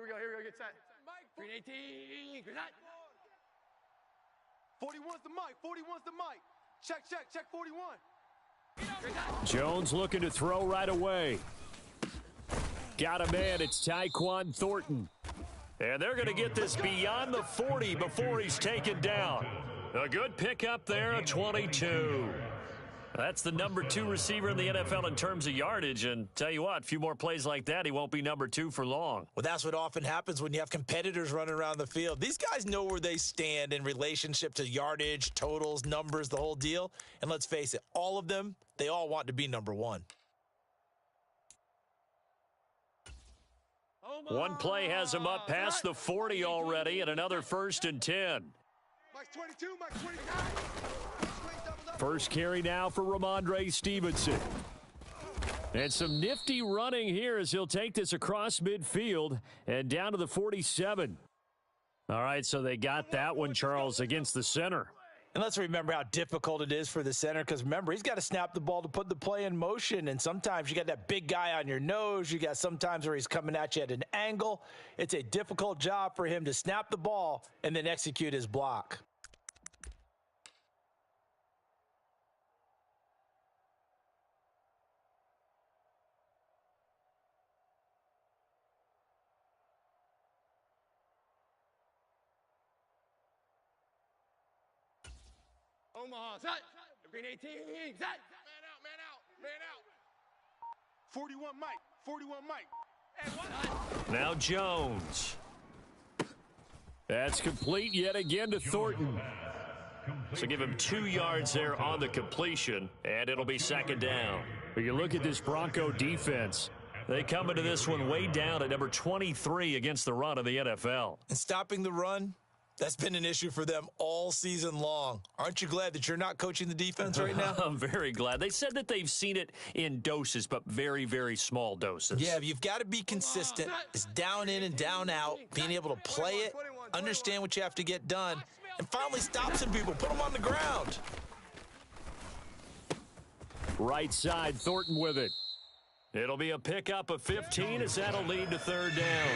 Here we go, get set. Green 18, green 9. 41's the mic, 41's the mic. Check 41. Jones looking to throw right away. Got a man, it's Tyquan Thornton. And they're going to get this beyond the 40 before he's taken down. A good pickup there, a 22. That's the number 2 receiver in the NFL in terms of yardage. And tell you what, a few more plays like that, he won't be number 2 for long. Well, that's what often happens when you have competitors running around the field. These guys know where they stand in relationship to yardage, totals, numbers, the whole deal. And let's face it, all of them, they all want to be number 1. One play has him up past the 40 already, and another 1st and 10. Mike's 22, Mike's 22. First carry now for Ramondre Stevenson. And some nifty running here as he'll take this across midfield and down to the 47. All right, so they got that one, Charles, against the center. And let's remember how difficult it is for the center, because remember, he's got to snap the ball to put the play in motion, and sometimes you got that big guy on your nose. You got sometimes where he's coming at you at an angle. It's a difficult job for him to snap the ball and then execute his block. Omaha, set. Green 18, set. Man out. 41 Mike. Now Jones. That's complete yet again to Thornton. So give him 2 yards there on the completion, and it'll be 2nd down. But you look at this Bronco defense. They come into this one way down at number 23 against the run of the NFL. And stopping the run, that's been an issue for them all season long. Aren't you glad that you're not coaching the defense right now? I'm very glad. They said that they've seen it in doses, but very, very small doses. Yeah, you've got to be consistent. It's down in and down out, being able to play it, understand what you have to get done, and finally stop some people, put them on the ground. Right side, Thornton with it. It'll be a pickup of 15 as that'll lead to 3rd down.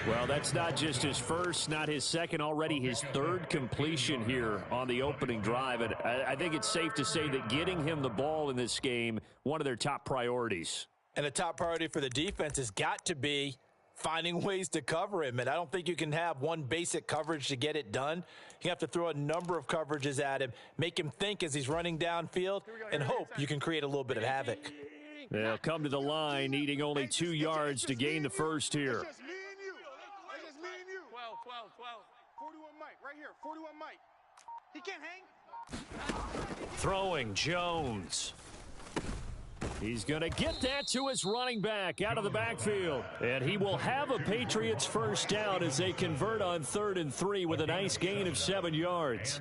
Well, that's not just his first, not his second, already his 3rd completion here on the opening drive. And I think it's safe to say that getting him the ball in this game, one of their top priorities. And a top priority for the defense has got to be finding ways to cover him. And I don't think you can have one basic coverage to get it done. You have to throw a number of coverages at him, make him think as he's running downfield, and hope you can create a little bit of havoc. They'll come to the line, needing only 2 yards to gain the first here. It's just me and you. 12. 41 Mike, right here. 41 Mike. He can't hang. Throwing Jones. He's going to get that to his running back out of the backfield. And he will have a Patriots 1st down as they convert on 3rd and 3 with a nice gain of 7 yards.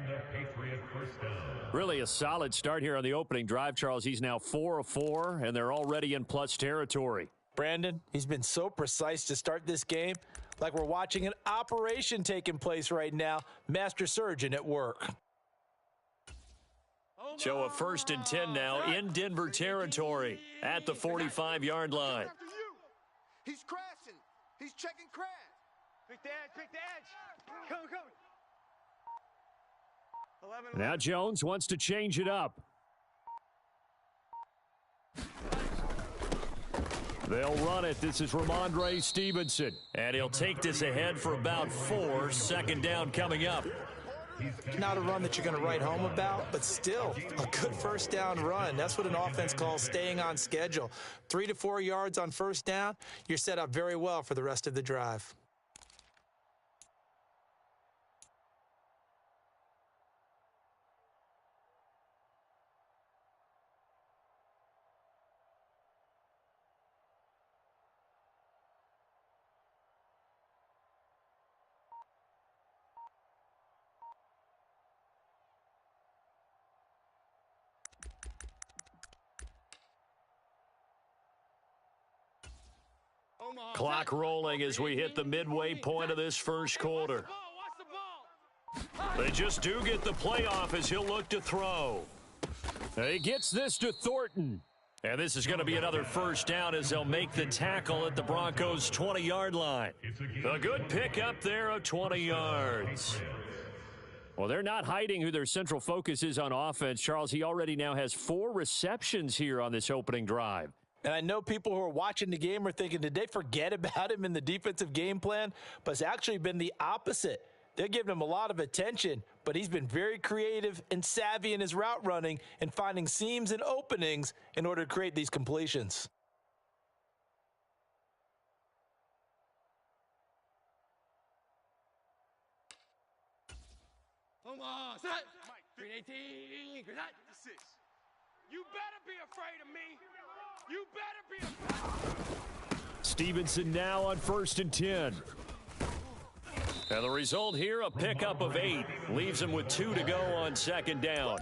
Really a solid start here on the opening drive, Charles. He's now 4 of 4, and they're already in plus territory. Brandon, he's been so precise to start this game, like we're watching an operation taking place right now. Master surgeon at work. So a 1st and 10 now in Denver territory at the 45-yard line. He's crashing. He's checking crash. Pick the edge. Come. Now Jones wants to change it up. They'll run it. This is Ramondre Stevenson. And he'll take this ahead for about 4. 2nd down coming up. Not a run that you're going to write home about, but still a good 1st down run. That's what an offense calls staying on schedule. 3 to 4 yards on 1st down, you're set up very well for the rest of the drive. Clock rolling as we hit the midway point of this 1st quarter. They just do get the playoff as he'll look to throw. He gets this to Thornton. And this is going to be another first down as they'll make the tackle at the Broncos' 20-yard line. A good pickup there of 20 yards. Well, they're not hiding who their central focus is on offense. Charles, he already now has 4 receptions here on this opening drive. And I know people who are watching the game are thinking, did they forget about him in the defensive game plan? But it's actually been the opposite. They're giving him a lot of attention, but he's been very creative and savvy in his route running and finding seams and openings in order to create these completions. Omaha, set. 318, set. 6. You better be afraid of me. You better be afraid. Stevenson now on 1st and 10. And the result here, a pickup of 8. Leaves him with 2 to go on 2nd down.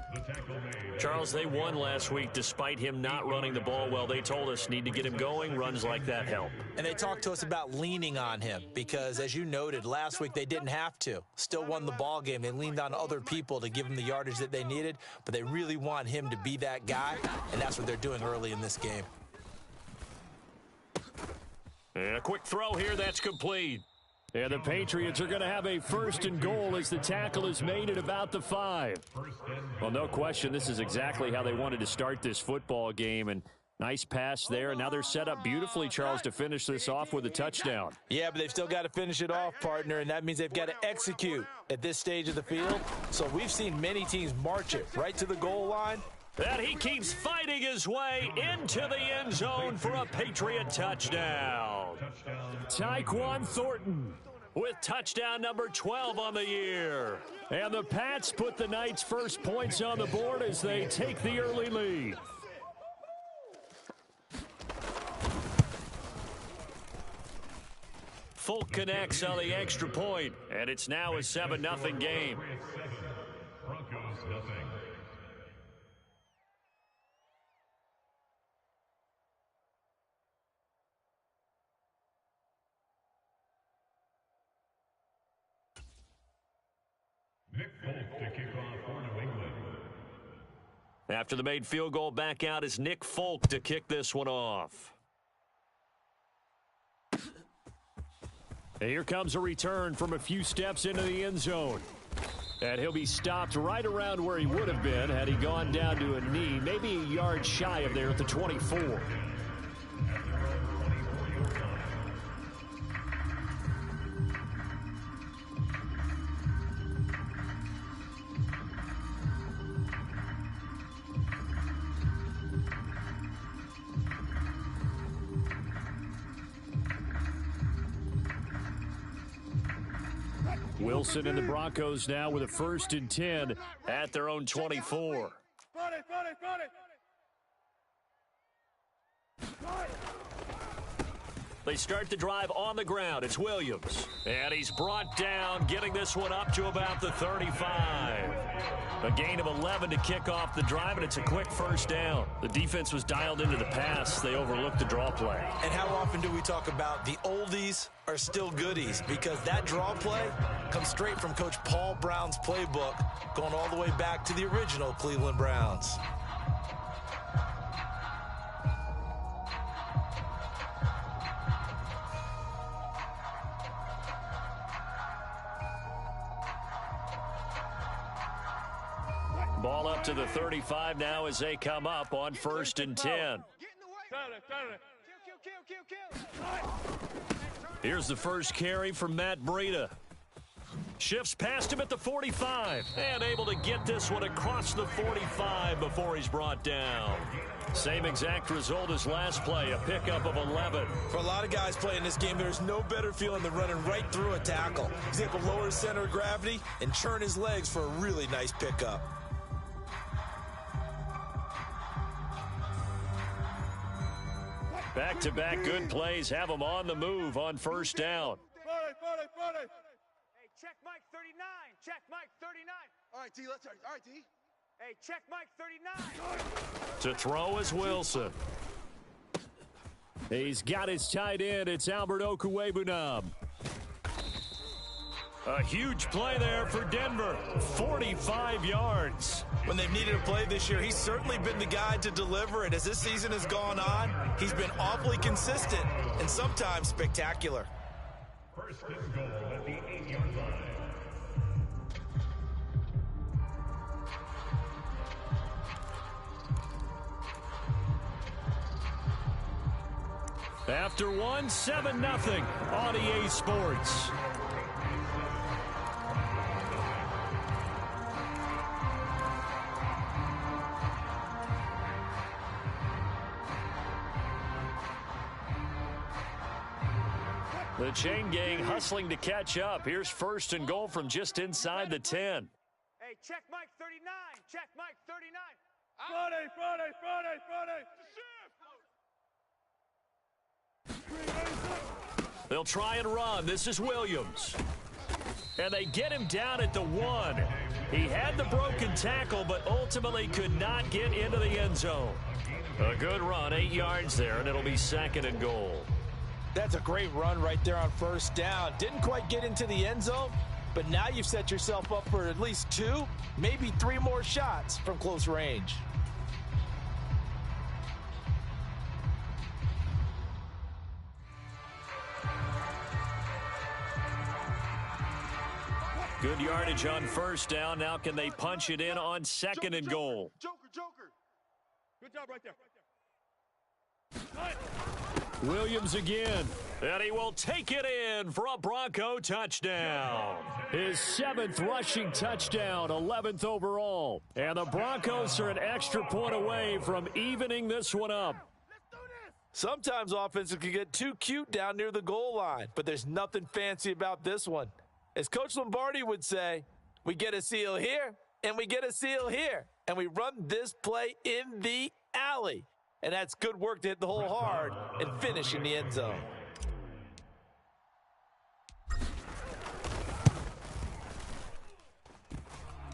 Charles, they won last week despite him not running the ball well. They told us need to get him going. Runs like that help. And they talked to us about leaning on him because, as you noted, last week they didn't have to. Still won the ball game. They leaned on other people to give him the yardage that they needed, but they really want him to be that guy, and that's what they're doing early in this game. And a quick throw here, that's complete. And the Patriots are going to have a 1st and goal as the tackle is made at about the 5. Well, no question, this is exactly how they wanted to start this football game. And nice pass there. And now they're set up beautifully, Charles, to finish this off with a touchdown. Yeah, but they've still got to finish it off, partner, and that means they've got to execute at this stage of the field. So we've seen many teams march it right to the goal line. And he keeps fighting his way into the end zone for a Patriot touchdown. Tyquan Thornton with touchdown number 12 on the year. And the Pats put the Knights' first points on the board as they take the early lead. Folk connects on the extra point, and it's now a 7-0 game. Broncos nothing. Nick Folk to kick off for New England. After the made field goal, back out is Nick Folk to kick this one off. And here comes a return from a few steps into the end zone. And he'll be stopped right around where he would have been had he gone down to a knee, maybe a yard shy of there at the 24. Wilson and the Broncos now with a 1st and 10 at their own 24. They start the drive on the ground. It's Williams. And he's brought down, getting this one up to about the 35. A gain of 11 to kick off the drive, and it's a quick 1st down. The defense was dialed into the pass. They overlooked the draw play. And how often do we talk about the oldies are still goodies? Because that draw play comes straight from Coach Paul Brown's playbook, going all the way back to the original Cleveland Browns. Ball up to the 35 now as they come up on 1st and 10. Here's the first carry from Matt Breida. Shifts past him at the 45 and able to get this one across the 45 before he's brought down. Same exact result as last play, a pickup of 11. For a lot of guys playing this game, there's no better feeling than running right through a tackle. He's able to lower his center of gravity and churn his legs for a really nice pickup. Back-to-back good plays have them on the move on 1st down. Hey, check Mike 39. Check Mike 39. All right, T, let's start. All right, T. Hey, check Mike 39. To throw is Wilson. He's got his tight end. It's Albert Okwuegbunam. A huge play there for Denver. 45 yards. When they've needed a play this year, he's certainly been the guy to deliver it. As this season has gone on, he's been awfully consistent and sometimes spectacular. First and goal at the 8-yard line. After 1, 7-0 on EA Sports. The chain gang hustling to catch up. Here's first and goal from just inside the 10. Hey, check Mike 39. Check Mike 39. Friday. They'll try and run. This is Williams. And they get him down at the 1. He had the broken tackle, but ultimately could not get into the end zone. A good run, 8 yards there, and it'll be second and goal. That's a great run right there on first down. Didn't quite get into the end zone, but now you've set yourself up for at least 2, maybe 3 more shots from close range. Good yardage on first down. Now can they punch it in on second and goal? Joker. Good job right there. Williams again, and he will take it in for a Bronco touchdown. His 7th rushing touchdown, 11th overall. And the Broncos are an extra point away from evening this one up. Sometimes offenses can get too cute down near the goal line, but there's nothing fancy about this one. As Coach Lombardi would say, we get a seal here, and we get a seal here, and we run this play in the alley. And that's good work to hit the hole hard and finish in the end zone.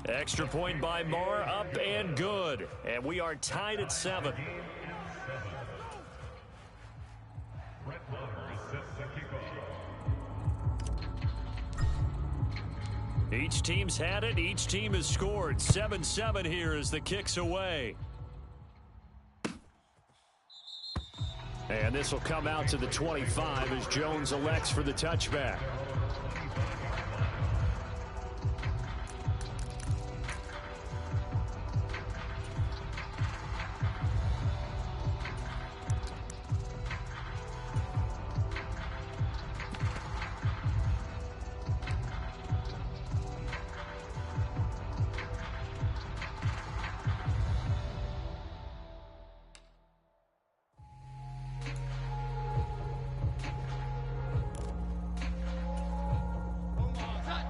Extra point by Moore, up and good. And we are tied at 7. Each team's had it. Each team has scored. 7-7 here as the kick's away. And this will come out to the 25 as Jones elects for the touchback.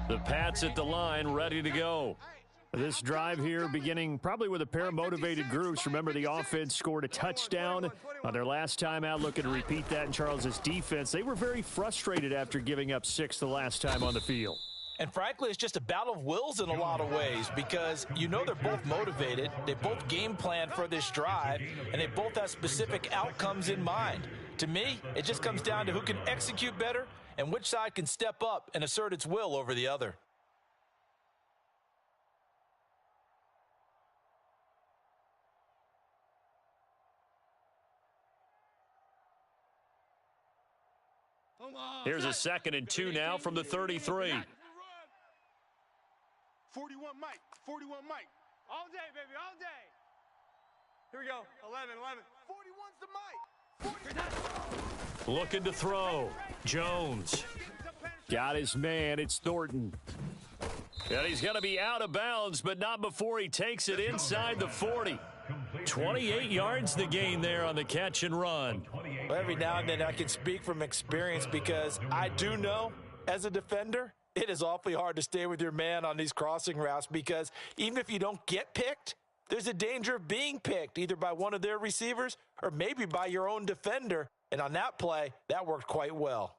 The Pats at the line, ready to go. This drive here beginning probably with a pair of motivated groups. Remember, the offense scored a touchdown on their last time out. Looking to repeat that in Charles's defense. They were very frustrated after giving up 6 the last time on the field. And frankly, it's just a battle of wills in a lot of ways because you know they're both motivated. They both game plan for this drive, and they both have specific outcomes in mind. To me, it just comes down to who can execute better and which side can step up and assert its will over the other. Here's a 2nd and 2 now from the 33. 41 Mike. All day, baby, all day. Here we go. 11. 41's the Mike. Looking to throw. Jones. Got his man. It's Thornton. And he's going to be out of bounds, but not before he takes it inside the 40. 28 yards the gain there on the catch and run. Well, every now and then I can speak from experience because I do know as a defender, it is awfully hard to stay with your man on these crossing routes because even if you don't get picked, there's a danger of being picked either by one of their receivers or maybe by your own defender. And on that play, that worked quite well.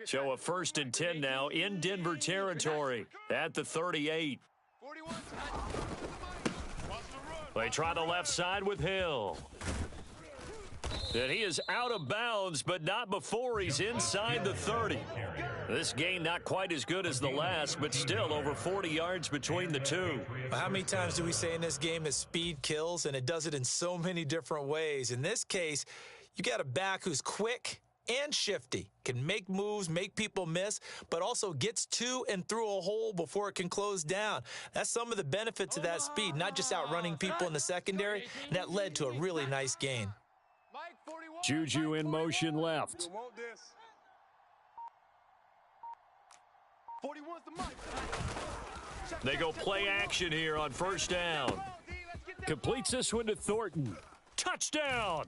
So a 1st and 10 now in Denver territory at the 38. 41. They try the left side with Hill. And he is out of bounds, but not before he's inside the 30. This game not quite as good as the last, but still over 40 yards between the two. How many times do we say in this game that speed kills, and it does it in so many different ways? In this case, you got a back who's quick and shifty, can make moves, make people miss, but also gets to and through a hole before it can close down. That's some of the benefits of that speed, not just outrunning people in the secondary, and that led to a really nice gain. Juju in motion left. They go play action here on 1st down. Completes this one to Thornton. Touchdown!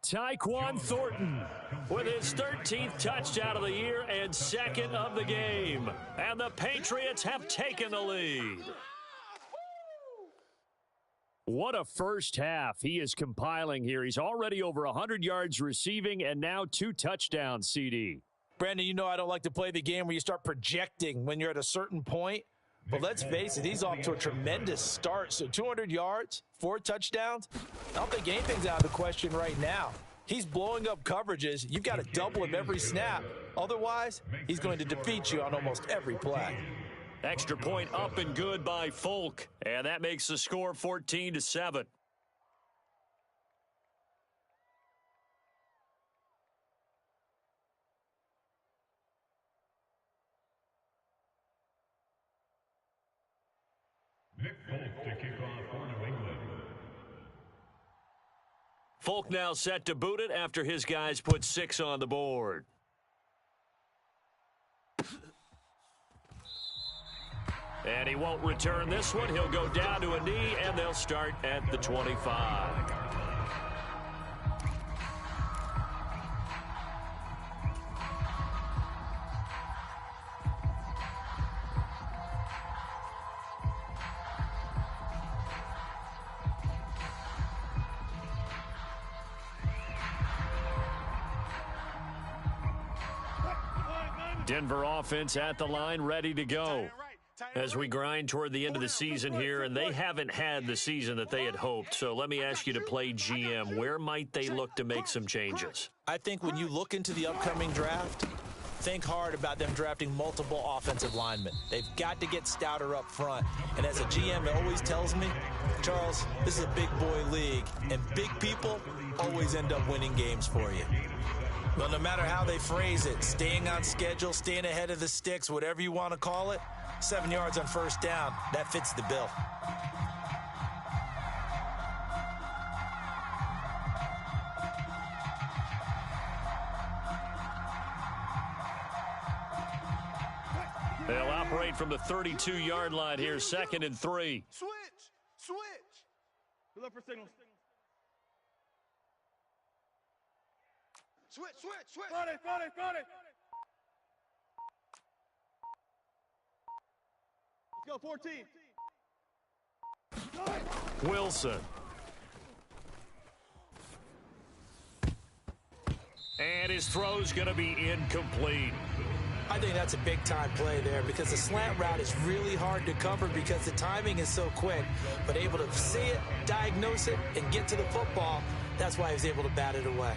Tyquan Thornton with his 13th touchdown of the year and 2nd of the game. And the Patriots have taken the lead. What a first half he is compiling here. He's already over 100 yards receiving and now 2 touchdowns, CD. Brandon, you know I don't like to play the game where you start projecting when you're at a certain point. But let's face it, he's off to a tremendous start. So 200 yards, 4 touchdowns. I don't think anything's out of the question right now. He's blowing up coverages. You've got to double him every snap. Otherwise, he's going to defeat you on almost every play. Extra point up and good by Folk. And that makes the score 14-7. Nick Folk to kick off for New England. Folk now set to boot it after his guys put 6 on the board. And he won't return this one. He'll go down to a knee, and they'll start at the 25. Denver offense at the line, ready to go. As we grind toward the end of the season here, and they haven't had the season that they had hoped. So let me ask you to play GM. Where might they look to make some changes? I think when you look into the upcoming draft, think hard about them drafting multiple offensive linemen. They've got to get stouter up front. And as a GM, it always tells me, Charles, this is a big boy league, and big people always end up winning games for you. Well, no matter how they phrase it, staying on schedule, staying ahead of the sticks, whatever you want to call it, 7 yards on 1st down, that fits the bill. They'll operate from the 32-yard line here, 2nd and 3. Switch. Look for signals. Switch. Got it. Let's go, 14. Wilson. And his throw's going to be incomplete. I think that's a big-time play there because the slant route is really hard to cover because the timing is so quick. But able to see it, diagnose it, and get to the football, that's why he was able to bat it away.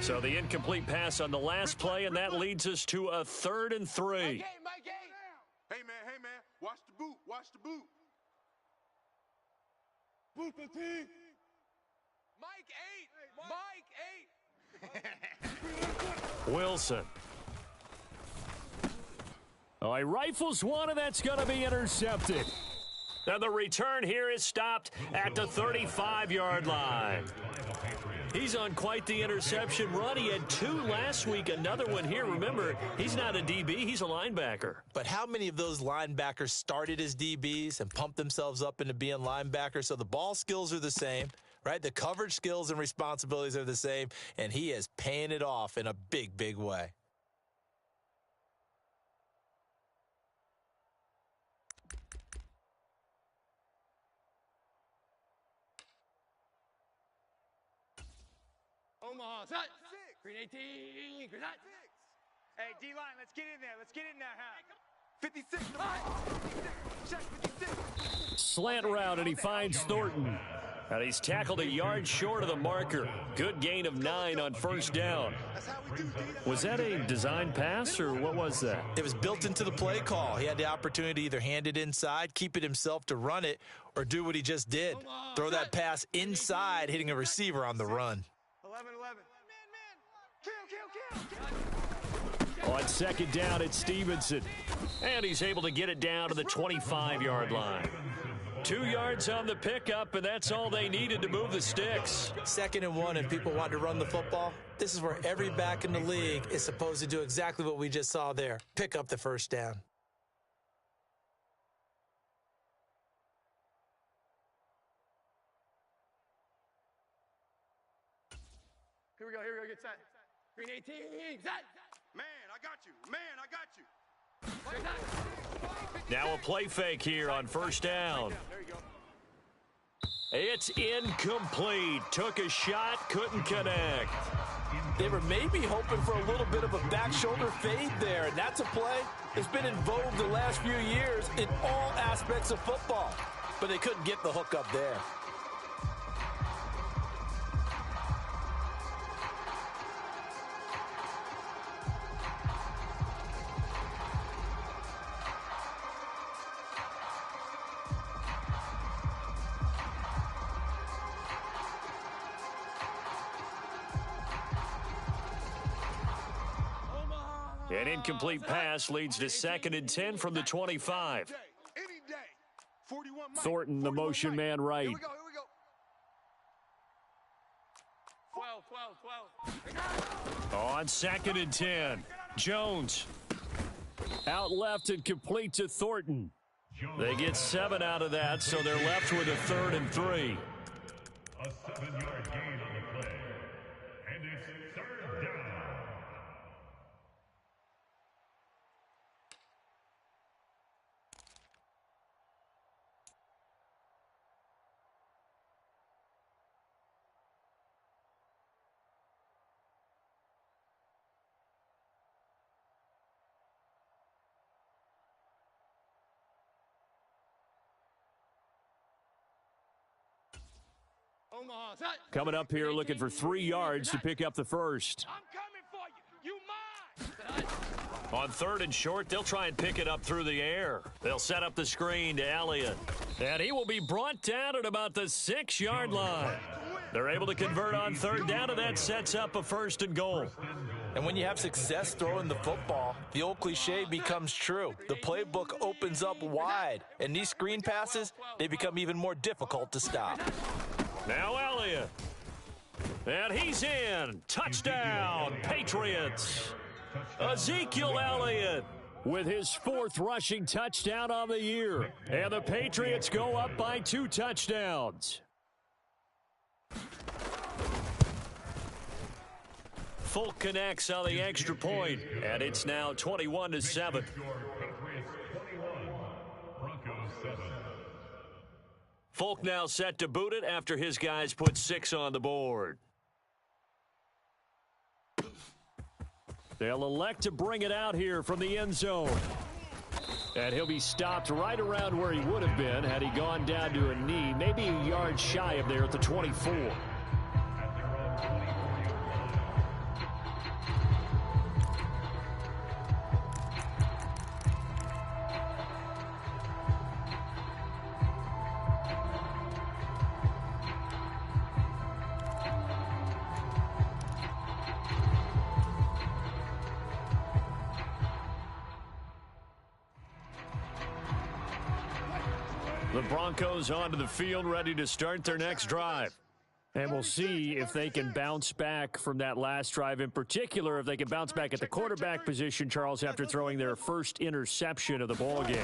So the incomplete pass on the last play, and that leads us to a 3rd and 3. Hey, man. Watch the boot. Boot 15. Mike 8. Wilson. Oh, he rifles one, and that's going to be intercepted. And the return here is stopped at the 35-yard line. He's on quite the interception run. He had 2 last week, another one here. Remember, he's not a DB, he's a linebacker. But how many of those linebackers started as DBs and pumped themselves up into being linebackers? So the ball skills are the same, right? The coverage skills and responsibilities are the same, and he is paying it off in a big, big way. Omaha, set. Green 18, green set. Hey, D-line, let's get in there. Let's get in there, huh? 56. 56. Check 56. Slant route, and he finds Thornton. And he's tackled a yard short of the marker. Good gain of 9 on first down. Was that a design pass, or what was that? It was built into the play call. He had the opportunity to either hand it inside, keep it himself to run it, or do what he just did. Throw that pass inside, hitting a receiver on the run. 11. Kill. On second down, it's Stevenson. And he's able to get it down to the 25-yard line. 2 yards on the pickup, and that's all they needed to move the sticks. 2nd and 1, and people want to run the football. This is where every back in the league is supposed to do exactly what we just saw there. Pick up the first down. Here we go. Get set. Green 18, set. Man, I got you. Now a play fake here on first down. There you go. It's incomplete. Took a shot, couldn't connect. They were maybe hoping for a little bit of a back shoulder fade there, and that's a play that's been in vogue the last few years in all aspects of football. But they couldn't get the hook up there. An incomplete pass leads to 2nd and 10 from the 25. Any day. 41 Mike. Thornton, the 41 motion Mike. man right. Here we go. 12. On 2nd and 10, Jones. Out left and complete to Thornton. They get 7 out of that, so they're left with a 3rd and 3. A 7-yard gain on the play. And it's 3rd down. Omaha, set. Coming up here looking for 3 yards to pick up the first. I'm coming for you. You mine. On 3rd and short, they'll try and pick it up through the air. They'll set up the screen to Elliott. And he will be brought down at about the 6-yard line. They're able to convert on 3rd down, and that sets up a 1st and goal. And when you have success throwing the football, the old cliche becomes true. The playbook opens up wide, and these screen passes, they become even more difficult to stop. Now Elliott. And he's in. Touchdown, Patriots. Ezekiel Elliott with his 4th rushing touchdown on the year. And the Patriots go up by 2 touchdowns. Folk connects on the extra point, and it's now 21-7. Folk now set to boot it after his guys put 6 on the board. They'll elect to bring it out here from the end zone. And he'll be stopped right around where he would have been had he gone down to a knee, maybe a yard shy of there at the 24. The Broncos onto the field, ready to start their next drive. And we'll see if they can bounce back from that last drive, in particular, if they can bounce back at the quarterback position, Charles, after throwing their first interception of the ballgame.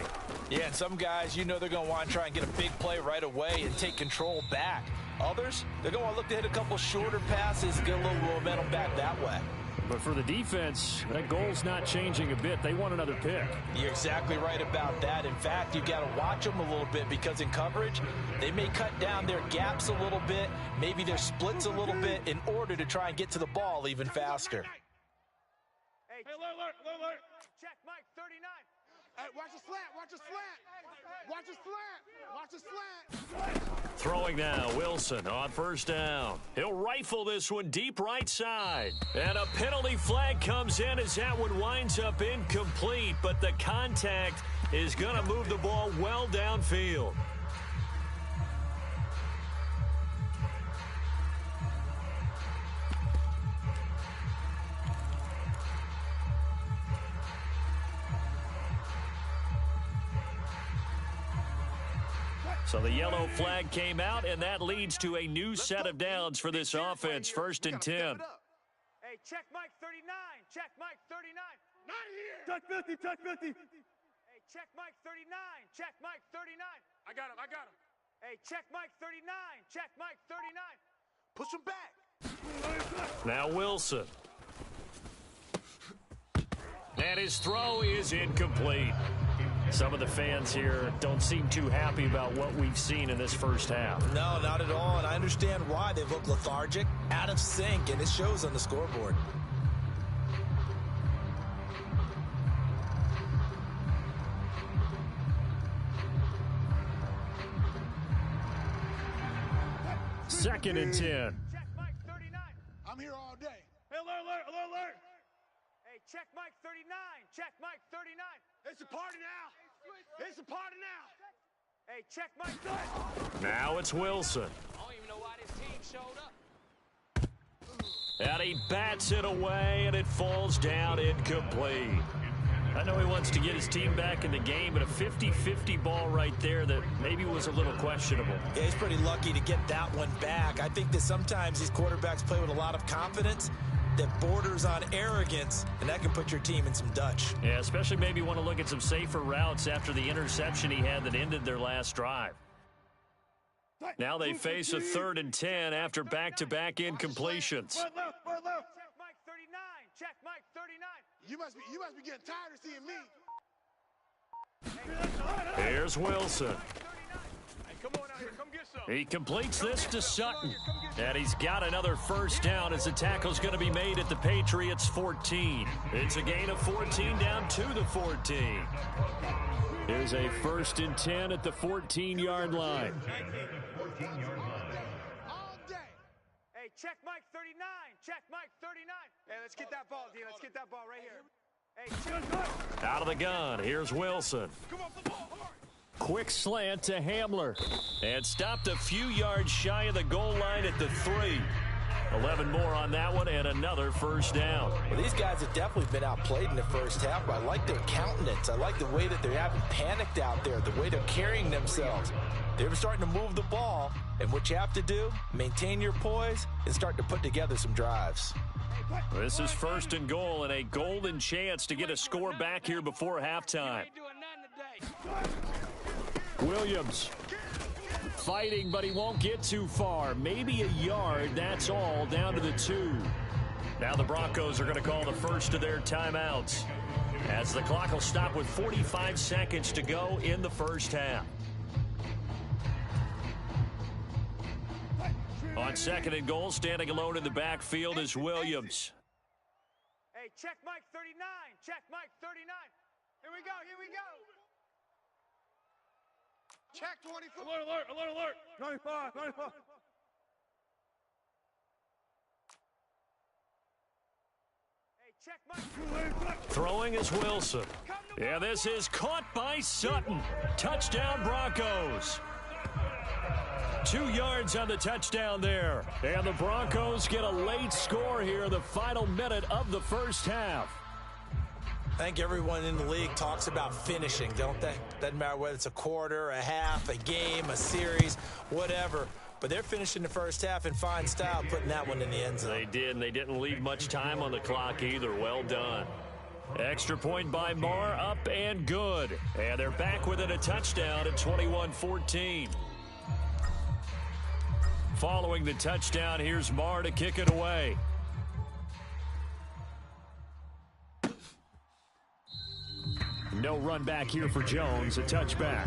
Yeah, and some guys, you know they're going to want to try and get a big play right away and take control back. Others, they're going to look to hit a couple shorter passes and get a little momentum back that way. But for the defense, that goal's not changing a bit. They want another pick. You're exactly right about that. In fact, you got to watch them a little bit because in coverage, they may cut down their gaps a little bit, maybe their splits a little bit in order to try and get to the ball even faster. Hey, alert. Check, Mike, 39. Hey, watch the slant. Watch the slant. Throwing now, Wilson on first down. He'll rifle this one deep right side. And a penalty flag comes in as that one winds up incomplete, but the contact is going to move the ball well downfield. So the yellow flag came out, and that leads to a new set of downs for this offense. First and 10. Hey, check Mike 39. Check Mike 39. Not here. Check 50. Hey, check Mike 39. Check Mike 39. I got him. Hey, check Mike 39. Check Mike 39. Push him back. Now Wilson. And his throw is incomplete. Some of the fans here don't seem too happy about what we've seen in this first half. No, not at all, and I understand why. They look lethargic, out of sync, and it shows on the scoreboard. Second and 10. Check Mike 39. I'm here all day. Hey, alert. Hey, check Mike 39. Check Mike 39. It's a party now. Hey, check Mike 39. Now it's Wilson. I don't even know why this team showed up. And he bats it away, and it falls down incomplete. I know he wants to get his team back in the game, but a 50-50 ball right there that maybe was a little questionable. Yeah, he's pretty lucky to get that one back. I think that sometimes these quarterbacks play with a lot of confidence that borders on arrogance, and that can put your team in some Dutch. Yeah, especially maybe want to look at some safer routes after the interception he had that ended their last drive. Now they face a 3rd and 10 after back-to-back incompletions. Check Mike 39. Check Mike 39. You must be getting tired of seeing me. Here's Wilson. Hey, come on out here. Come get some. He completes this to Sutton. And he's got another first down as the tackle's going to be made at the Patriots' 14. It's a gain of 14 down to the 14. Here's a 1st and 10 at the 14-yard line. All day. Hey, check Mike 39. Check Mike 39. Hey, let's get that ball, D. Let's get that ball right here. Hey, check. Out of the gun, here's Wilson. Come on, football. Hard. Quick slant to Hamler. And stopped a few yards shy of the goal line at the 3. 11 more on that one and another first down. Well, these guys have definitely been outplayed in the first half, but I like their countenance. I like the way that they haven't panicked out there, the way they're carrying themselves. They're starting to move the ball, and what you have to do, maintain your poise and start to put together some drives. This is 1st and goal and a golden chance to get a score back here before halftime. Ain't doing nothing today. Williams fighting, but he won't get too far. Maybe a yard, that's all, down to the 2. Now the Broncos are going to call the first of their timeouts as the clock will stop with 45 seconds to go in the first half. On 2nd and goal, standing alone in the backfield is Williams. Hey, check Mike 39. Check Mike 39. Here we go. Check 24. Alert. 25. Hey, check Mike. Throwing is Wilson. Yeah, this is caught by Sutton. Touchdown Broncos. 2 yards on the touchdown there. And the Broncos get a late score here in the final minute of the first half. I think everyone in the league talks about finishing, don't they? Doesn't matter whether it's a quarter, a half, a game, a series, whatever. But they're finishing the first half in fine style, putting that one in the end zone. They did, and they didn't leave much time on the clock either. Well done. Extra point by Marr, up and good. And they're back within a touchdown at 21-14. Following the touchdown, here's Marr to kick it away. no run back here for Jones, a touchback.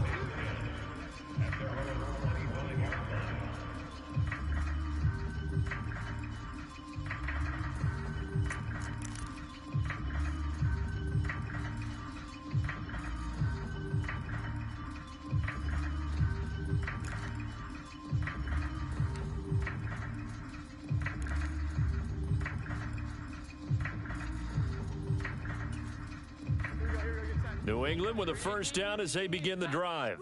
New England with a first down as they begin the drive.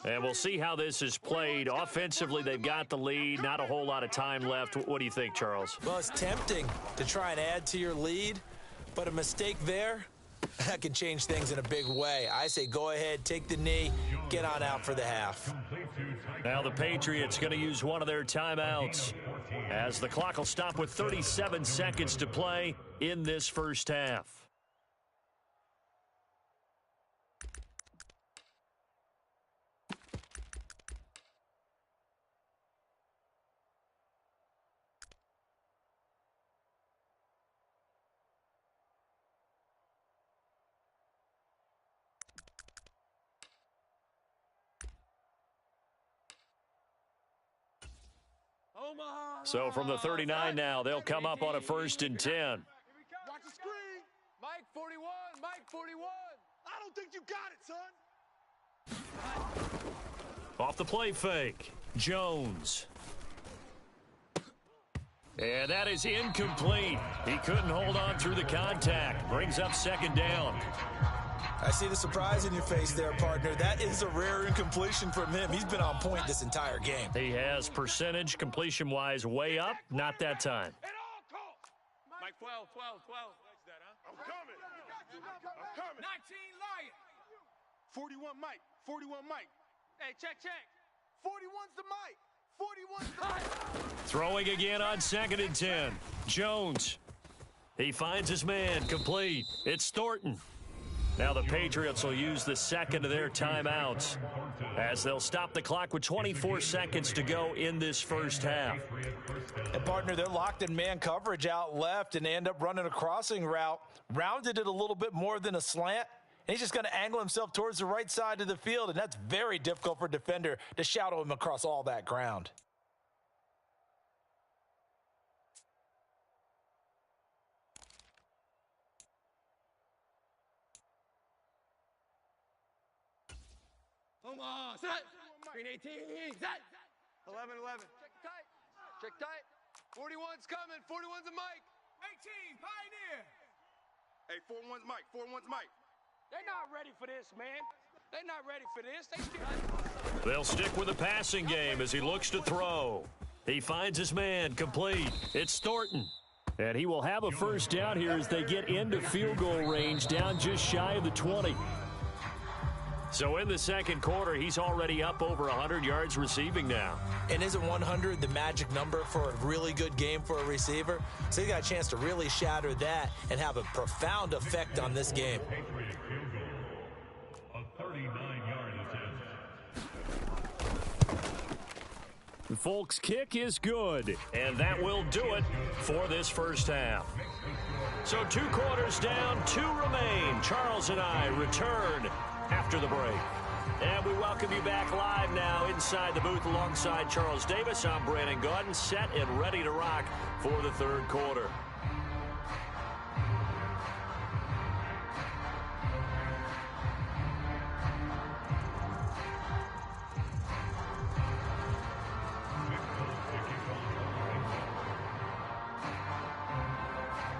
And we'll see how this is played. Offensively, they've got the lead. Not a whole lot of time left. What do you think, Charles? Well, it's tempting to try and add to your lead, but a mistake there, that can change things in a big way. I say go ahead, take the knee, get on out for the half. Now the Patriots going to use one of their timeouts as the clock will stop with 37 seconds to play in this first half. So from the 39 now, they'll come up on a 1st and 10. Watch the screen. Mike 41, Mike 41. I don't think you got it, son. Off the play fake, Jones. And that is incomplete. He couldn't hold on through the contact. Brings up 2nd down. I see the surprise in your face there, partner. That is a rare incompletion from him. He's been on point this entire game. He has percentage completion-wise way up. Not that time. At all costs. Mike 12. I'm coming. 19 Lion. 41 Mike. 41 Mike. Hey, check. 41's the Mike. 41's the Mike. Throwing again on 2nd and 10. Jones. He finds his man complete. It's Thornton. Now the Patriots will use the second of their timeouts as they'll stop the clock with 24 seconds to go in this first half. And partner, they're locked in man coverage out left, and they end up running a crossing route, rounded it a little bit more than a slant, and he's just going to angle himself towards the right side of the field, and that's very difficult for a defender to shadow him across all that ground. Omaha, set. Green 18, set. 11. Check tight. 41's coming. 41's a Mike. 18, Pioneer. Hey, 41's Mike. 41's Mike. They're not ready for this, man. They're not ready for this. They still... They'll stick with the passing game as he looks to throw. He finds his man complete. It's Thornton. And he will have a first down here as they get into field goal range down just shy of the 20. So in the second quarter, he's already up over 100 yards receiving now. And isn't 100 the magic number for a really good game for a receiver? So he got a chance to really shatter that and have a profound effect on this game. Patriot field goal. A 39-yard attempt. The Folks' kick is good, and that will do it for this first half. So 2 quarters down, 2 remain. Charles and I return after the break. And we welcome you back live now inside the booth alongside Charles Davis. I'm Brandon Gaudin, set and ready to rock for the third quarter.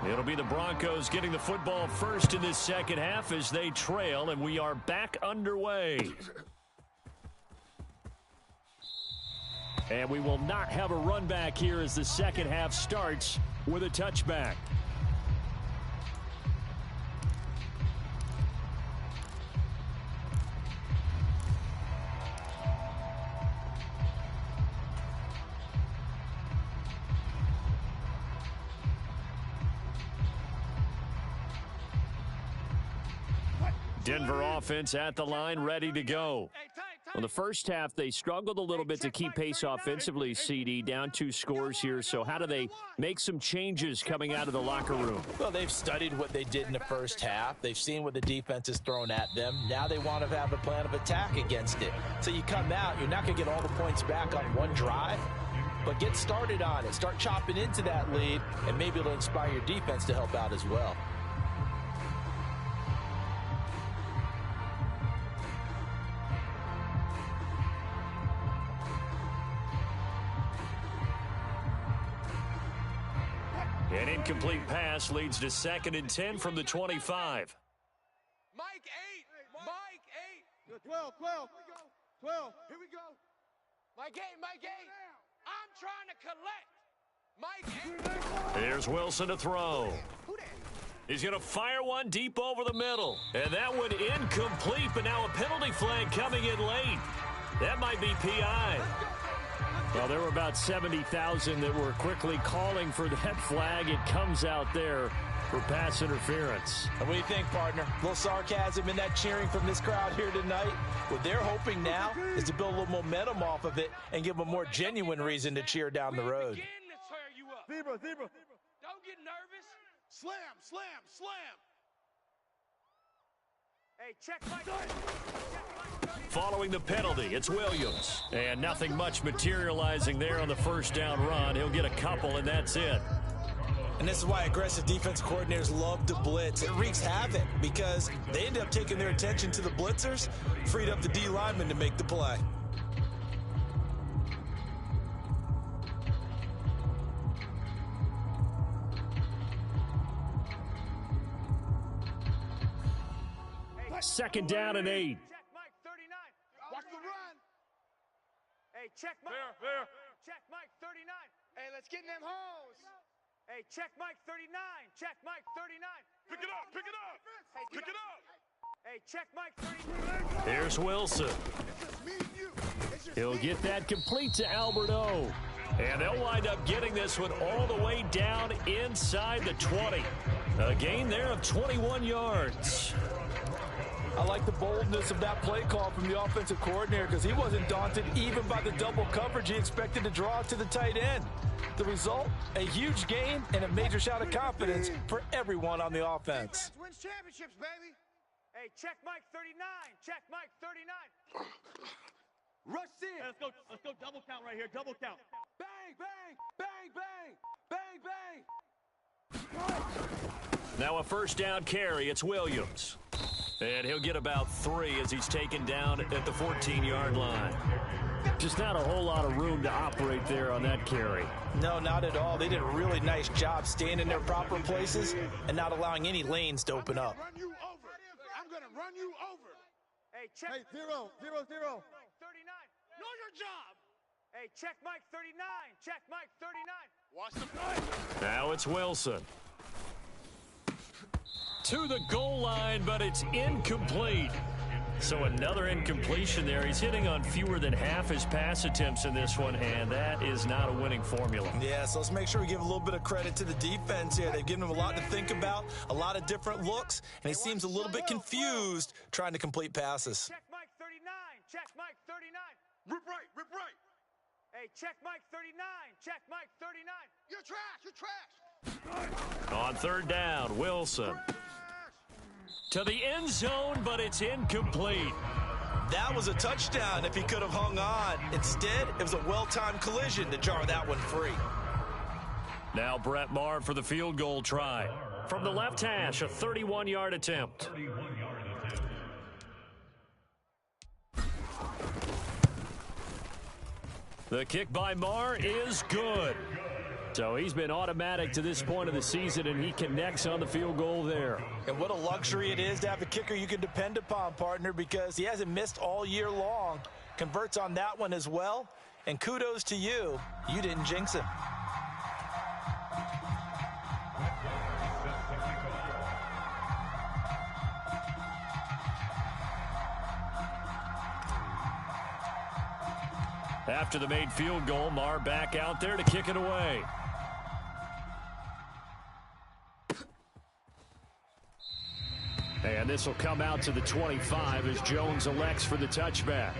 It'll be the Broncos getting the football first in this second half as they trail, and we are back underway. And we will not have a run back here as the second half starts with a touchback. Denver offense at the line, ready to go. Hey, tight. Well, the first half, they struggled a little bit to keep pace offensively, CD, down 2 scores here. So how do they make some changes coming out of the locker room? Well, they've studied what they did in the first half. They've seen what the defense has thrown at them. Now they want to have a plan of attack against it. So you come out, you're not going to get all the points back on one drive, but get started on it. Start chopping into that lead, and maybe it'll inspire your defense to help out as well. An incomplete pass leads to 2nd and 10 from the 25. Mike 8. Mike 8. 12. 12. Here we go. Mike 8. Mike 8. I'm trying to collect. Mike 8. Here's Wilson to throw. He's going to fire one deep over the middle. And that one incomplete, but now a penalty flag coming in late. That might be PI. Well, there were about 70,000 that were quickly calling for that flag. It comes out there for pass interference. And what do you think, partner? A little sarcasm in that cheering from this crowd here tonight. What they're hoping now is to build a little momentum off of it and give them a more genuine reason to cheer down the road. Zebra. Don't get nervous. Slam. Hey, check Mike. Following the penalty, it's Williams. And nothing much materializing there on the first down run. He'll get a couple, and that's it. And this is why aggressive defense coordinators love to blitz. It wreaks havoc because they end up taking their attention to the blitzers, freed up the D lineman to make the play. Second down and 8. Check Mike 39. Watch the run. Hey, check Mike. Fair. Check Mike 39. Hey, let's get in them holes. Hey, check Mike 39. Check Mike 39. Pick it up. Pick it up. Hey, check Mike 39. Here's Wilson. He'll get that complete to Alberto. And they'll wind up getting this one all the way down inside the 20. A gain there of 21 yards. I like the boldness of that play call from the offensive coordinator because he wasn't daunted even by the double coverage he expected to draw to the tight end. The result, a huge gain and a major shout of confidence for everyone on the offense. Wins championships, baby. Hey, check Mike 39. Check Mike 39. Rush in. Let's go double count right here. Double count. Bang, bang. Bang, bang. Now a first down carry. It's Williams. And he'll get about 3 as he's taken down at the 14-yard line. Just not a whole lot of room to operate there on that carry. No, not at all. They did a really nice job staying in their proper places and not allowing any lanes to open up. I'm going to run you over. Hey, check. Hey, 0. 39. Know your job. Hey, check Mike 39. Check Mike 39. Watch the play. Now it's Wilson. To the goal line, but it's incomplete. So another incompletion there. He's hitting on fewer than half his pass attempts in this one, and that is not a winning formula. Yeah, so let's make sure we give a little bit of credit to the defense here. They've given him a lot to think about, a lot of different looks, and he seems a little bit confused trying to complete passes. Check Mike 39. Check Mike 39. Rip right. Hey, check Mike 39. Check Mike 39. You're trash. On third down, Wilson. To the end zone, but it's incomplete. That was a touchdown if he could have hung on. Instead, it was a well-timed collision to jar that one free. Now Brett Maher for the field goal try. From the left hash, a 31-yard attempt. The kick by Maher is good. So he's been automatic to this point of the season, and he connects on the field goal there. And what a luxury it is to have a kicker you can depend upon, partner, because he hasn't missed all year long. Converts on that one as well. And kudos to you. You didn't jinx him. After the made field goal, Maher back out there to kick it away. And this will come out to the 25 as Jones elects for the touchback.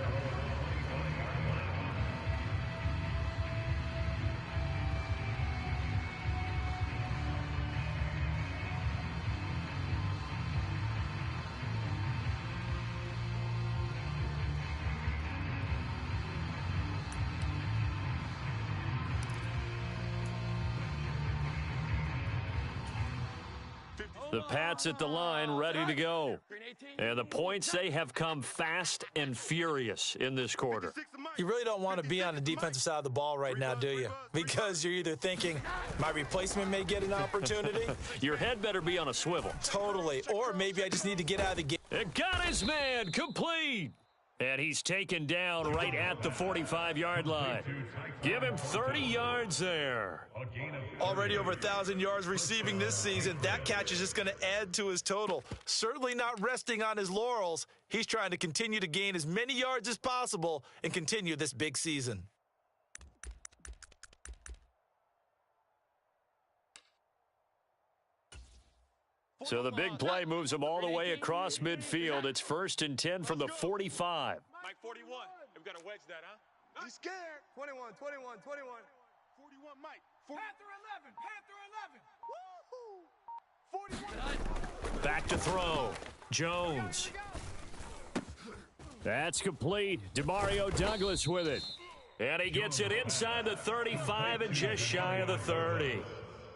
The Pats at the line, ready to go. And the points, they have come fast and furious in this quarter. You really don't want to be on the defensive side of the ball right now, do you? Because you're either thinking, my replacement may get an opportunity. Your head better be on a swivel. Totally. Or maybe I just need to get out of the game. It got his man complete. And he's taken down right at the 45-yard line. Give him 30 yards there. Already over 1,000 yards receiving this season. That catch is just going to add to his total. Certainly not resting on his laurels. He's trying to continue to gain as many yards as possible and continue this big season. So the big play moves him all the way across midfield. It's 1st and 10 from the 45. Mike 41. We've got to wedge that, huh? He's scared. 21, 21, 21. 41, Mike. Panther 11. Panther 11. 41. Back to throw. Jones. That's complete. Demario Douglas with it. And he gets it inside the 35 and just shy of the 30.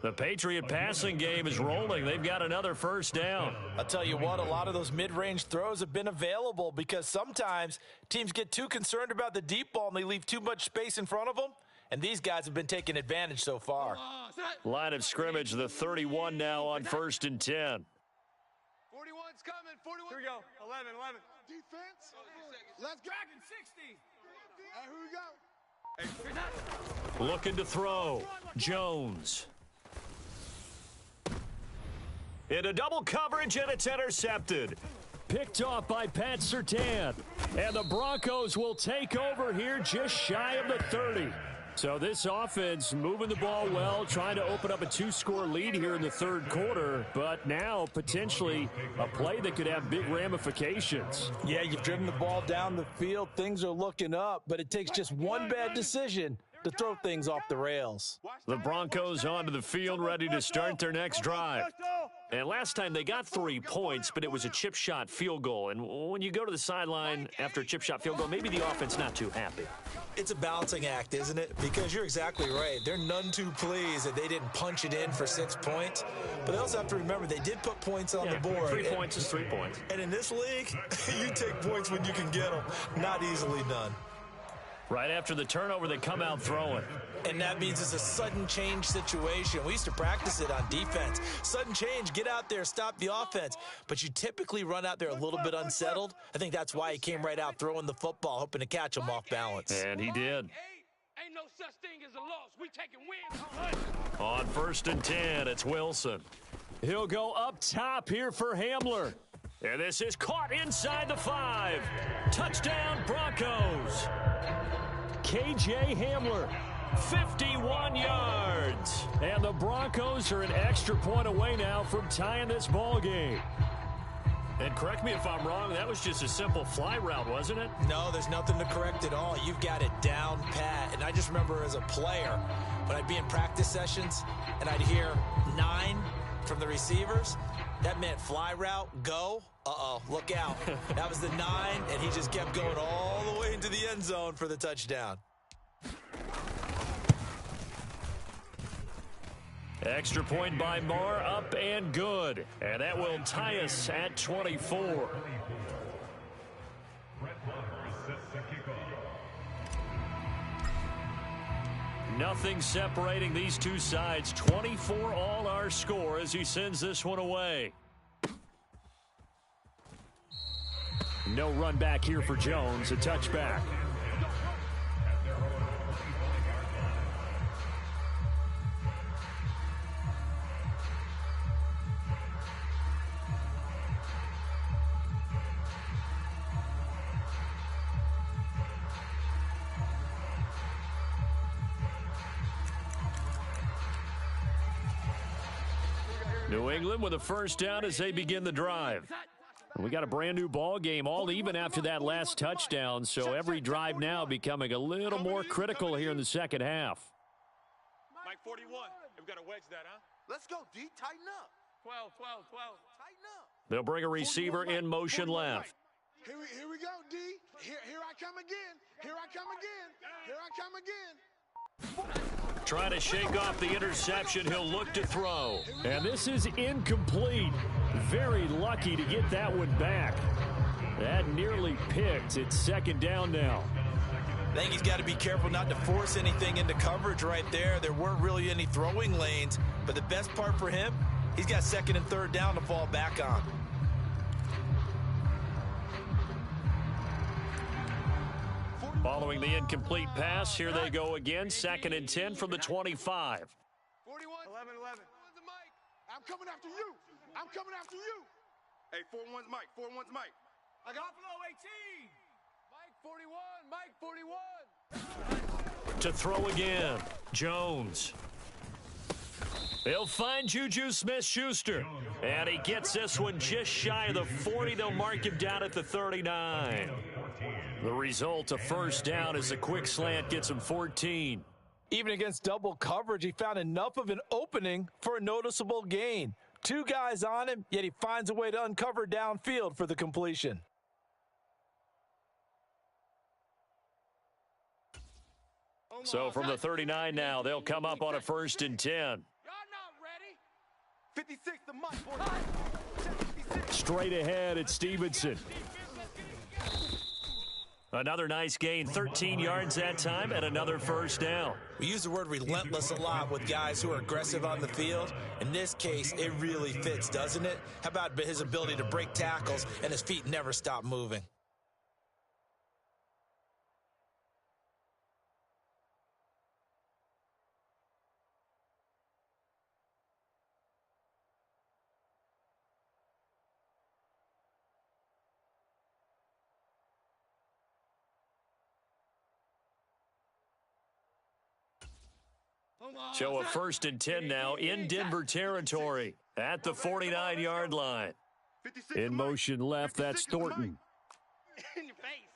The Patriot passing game is rolling. They've got another first down. I'll tell you what, a lot of those mid-range throws have been available because sometimes teams get too concerned about the deep ball and they leave too much space in front of them, and these guys have been taking advantage so far. Line of scrimmage, the 31 now on 1st and 10. 41's coming. 41. Here we go. 11, 11. Defense. Let's go. Dragon 60. Here we go. Looking to throw. Jones. Into double coverage, and it's intercepted. Picked off by Pat Surtain. And the Broncos will take over here just shy of the 30. So this offense moving the ball well, trying to open up a 2-score lead here in the third quarter, but now potentially a play that could have big ramifications. Yeah, you've driven the ball down the field. Things are looking up, but it takes just one bad decision to throw things off the rails. The Broncos onto the field, ready to start their next drive. And last time they got 3 points, but it was a chip shot field goal. And when you go to the sideline after a chip shot field goal, maybe the offense not too happy. It's a balancing act, isn't it? Because you're exactly right. They're none too pleased that they didn't punch it in for 6 points. But they also have to remember they did put points on the board. 3 points is 3 points. And in this league, you take points when you can get them. Not easily done. Right after the turnover, they come out throwing. And that means it's a sudden change situation. We used to practice it on defense. Sudden change, get out there, stop the offense. But you typically run out there a little bit unsettled. I think that's why he came right out throwing the football, hoping to catch him off balance. And he did. Ain't no such thing as a loss. We taking wins. On 1st and 10, it's Wilson. He'll go up top here for Hamler. And this is caught inside the 5. Touchdown, Broncos. KJ Hamler, 51 yards. And the Broncos are an extra point away now from tying this ball game. And correct me if I'm wrong, that was just a simple fly route, wasn't it? No, there's nothing to correct at all. You've got it down pat. And I just remember as a player, when I'd be in practice sessions and I'd hear 9 from the receivers, that meant fly route, go. Uh-oh, look out. That was the 9, and he just kept going all the way into the end zone for the touchdown. Extra point by Marr, up and good. And that will tie us at 24. Nothing separating these two sides. 24 all our score as he sends this one away. No run back here for Jones. A touchback. New England with a first down as they begin the drive. We got a brand new ball game, all even after that last touchdown, so every drive now becoming a little more critical here in the second half. Mike 41. We've got to wedge that, huh? Let's go, D. Tighten up. 12. Tighten up. They'll bring a receiver in motion left. Here we go, D. Here I come again. Here I come again. Here I come again. Trying to shake off the interception. He'll look to throw. And this is incomplete. Very lucky to get that one back. That nearly picked. It's second down now. I think he's got to be careful not to force anything into coverage right there. There weren't really any throwing lanes, but the best part for him, he's got second and third down to fall back on. Following the incomplete pass, here they go again. Second and 10 from the 25. 41. 11. I'm coming after you. I'm coming after you. Hey, 4-1's Mike. 4-1's Mike. I got below 18. Mike 41. To throw again. Jones. They'll find Juju Smith-Schuster. And he gets this one just shy of the 40. They'll mark him down at the 39. The result, a first down as the quick slant gets him 14. Even against double coverage, he found enough of an opening for a noticeable gain. Two guys on him, yet he finds a way to uncover downfield for the completion. So from the 39 now, they'll come up on a first and 10. Y'all not ready. 56 to Mike. Straight ahead, it's Stevenson. Another nice gain, 13 yards that time, and another first down. We use the word relentless a lot with guys who are aggressive on the field. In this case, it really fits, doesn't it? How about his ability to break tackles and his feet never stop moving? So a first and 10 now in Denver territory at the 49-yard line. In motion left, that's Thornton. In your face.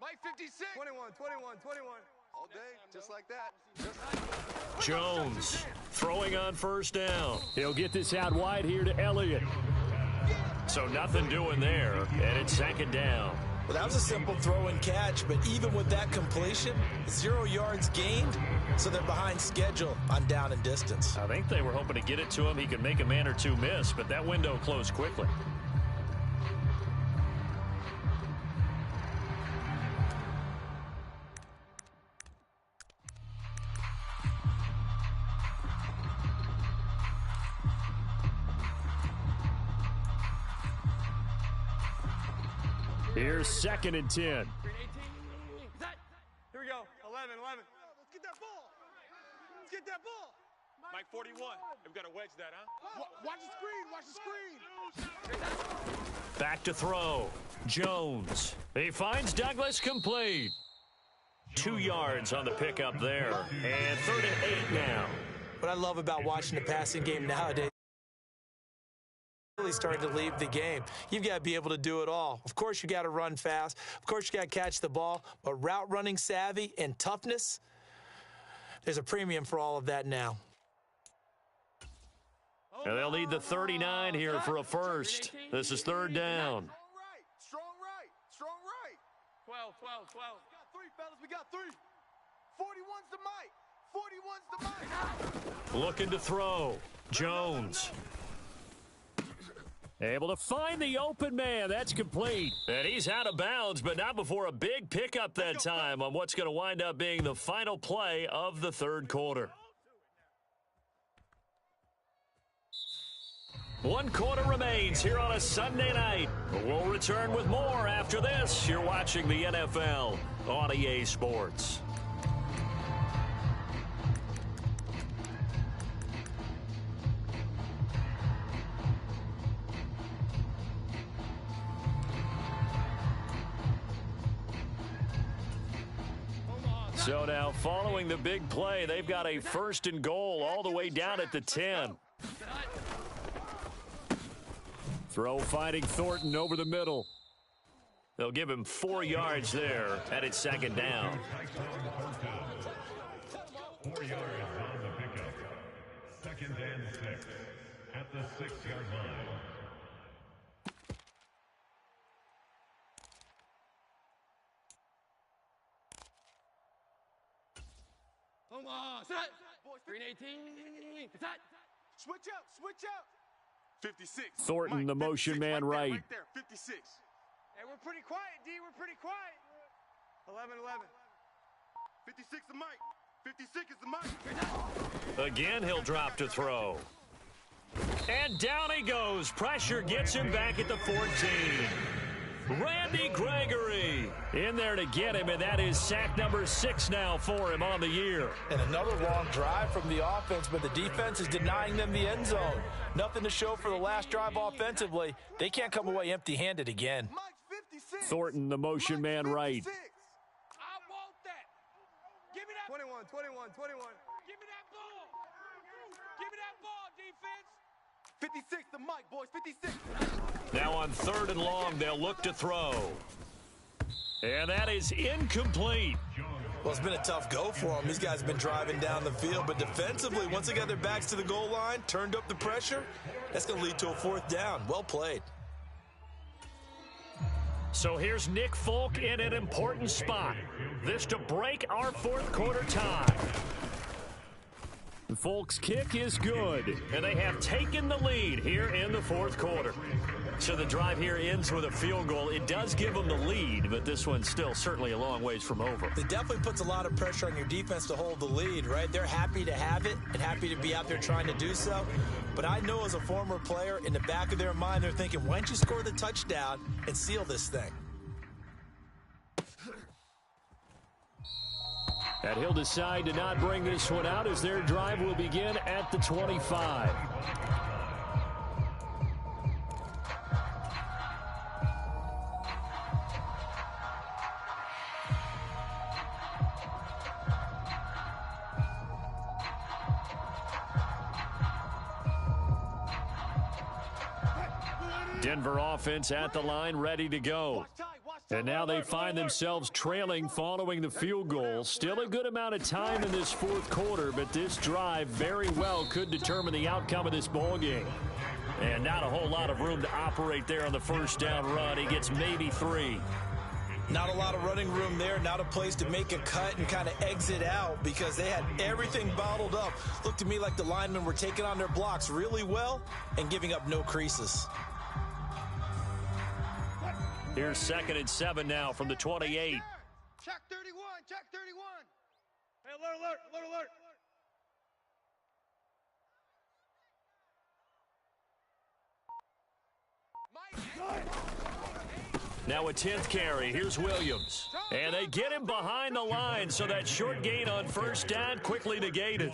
Mike 56. 21. All day, just like that. Jones throwing on first down. He'll get this out wide here to Elliott. So nothing doing there, and it's second down. Well, that was a simple throw and catch, but even with that completion, 0 yards gained, so they're behind schedule on down and distance. I think they were hoping to get it to him. He could make a man or two miss, but that window closed quickly. Here's second and 10. Here we go. 11. Let's get that ball. Mike 41. We've got to wedge that, huh? Watch the screen. Back to throw. Jones. He finds Douglas complete. 2 yards on the pickup there. And 3rd and 8 now. What I love about watching the passing game nowadays, really starting to leave the game. You've got to be able to do it all. Of course, you got to run fast. Of course, you got to catch the ball. But route running savvy and toughness, there's a premium for all of that now. And they'll need the 39 here for a first. This is 3rd down. Strong right. 12. We got three, fellas. We got three. 41's the Mike. Looking to throw. Jones. Able to find the open man. That's complete. And he's out of bounds, but not before a big pickup that time on what's going to wind up being the final play of the 3rd quarter. 1 quarter remains here on a Sunday night. We'll return with more after this. You're watching the NFL on EA Sports. So now, following the big play, they've got a 1st and goal all the way down at the 10. Throw finding Thornton over the middle. They'll give him 4 yards there, and it's 2nd down. 4 yards on the pickup. 2nd and 6 at the 6-yard line. set. Green 18. Set. Switch out, switch out. 56. Thornton, Mike, the motion 56, man right. Right there, 56. Hey, we're pretty quiet, D. We're pretty quiet. 11-11. 56 is Mike. 56 is the Mike. Again, he'll drop to throw. And down he goes. Pressure gets him back at the 14. Randy Gregory in there to get him, and that is sack number 6 now for him on the year. And another long drive from the offense, but the defense is denying them the end zone. Nothing to show for the last drive offensively. They can't come away empty-handed again. Mike 56. Thornton, the motion Mike man right. 56. I want that. Give me that. 21. Give me that ball. Give me that ball, defense. 56 to Mike, boys. 56. Now on 3rd and long, they'll look to throw. And that is incomplete. Well, it's been a tough go for them. These guys have been driving down the field, but defensively, once they got their backs to the goal line, turned up the pressure, that's going to lead to a 4th down. Well played. So here's Nick Folk in an important spot. This to break our 4th quarter tie. Folk's kick is good. And they have taken the lead here in the 4th quarter. So the drive here ends with a field goal. It does give them the lead, but this one's still certainly a long ways from over. It definitely puts a lot of pressure on your defense to hold the lead, right? They're happy to have it and happy to be out there trying to do so. But I know as a former player, in the back of their mind, they're thinking, why don't you score the touchdown and seal this thing? And he'll decide to not bring this one out as their drive will begin at the 25. Denver offense at the line, ready to go. And now they find themselves trailing following the field goal. Still a good amount of time in this 4th quarter, but this drive very well could determine the outcome of this ball game. And not a whole lot of room to operate there on the 1st down run. He gets maybe 3. Not a lot of running room there, not a place to make a cut and kind of exit out because they had everything bottled up. Looked to me like the linemen were taking on their blocks really well and giving up no creases. Here's 2nd and 7 now from the 28. Check 31. Check 31. Hey, alert. Now a 10th carry. Here's Williams. And they get him behind the line, so that short gain on 1st down quickly negated.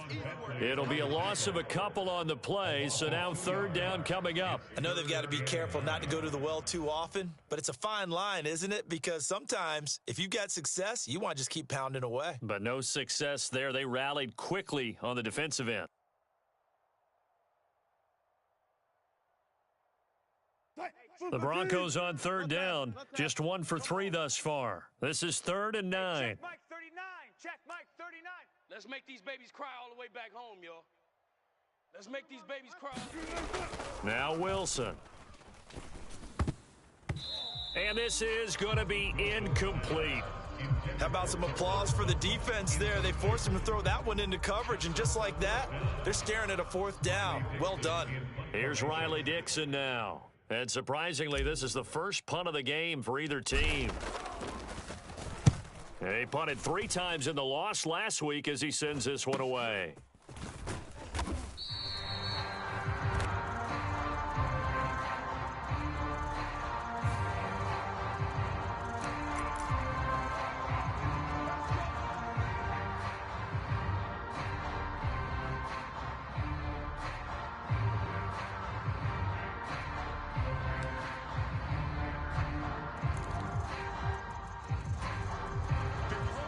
It'll be a loss of a couple on the play, so now 3rd down coming up. I know they've got to be careful not to go to the well too often, but it's a fine line, isn't it? Because sometimes if you've got success, you want to just keep pounding away. But no success there. They rallied quickly on the defensive end. The Broncos on 3rd down. Just 1 for 3 thus far. This is 3rd and 9. Check Mike 39. Check Mike 39. Let's make these babies cry all the way back home, y'all. Let's make these babies cry. Now Wilson. And this is going to be incomplete. How about some applause for the defense there? They forced him to throw that one into coverage, and just like that, they're staring at a 4th down. Well done. Here's Riley Dixon now. And surprisingly, this is the first punt of the game for either team. He punted 3 times in the loss last week as he sends this one away.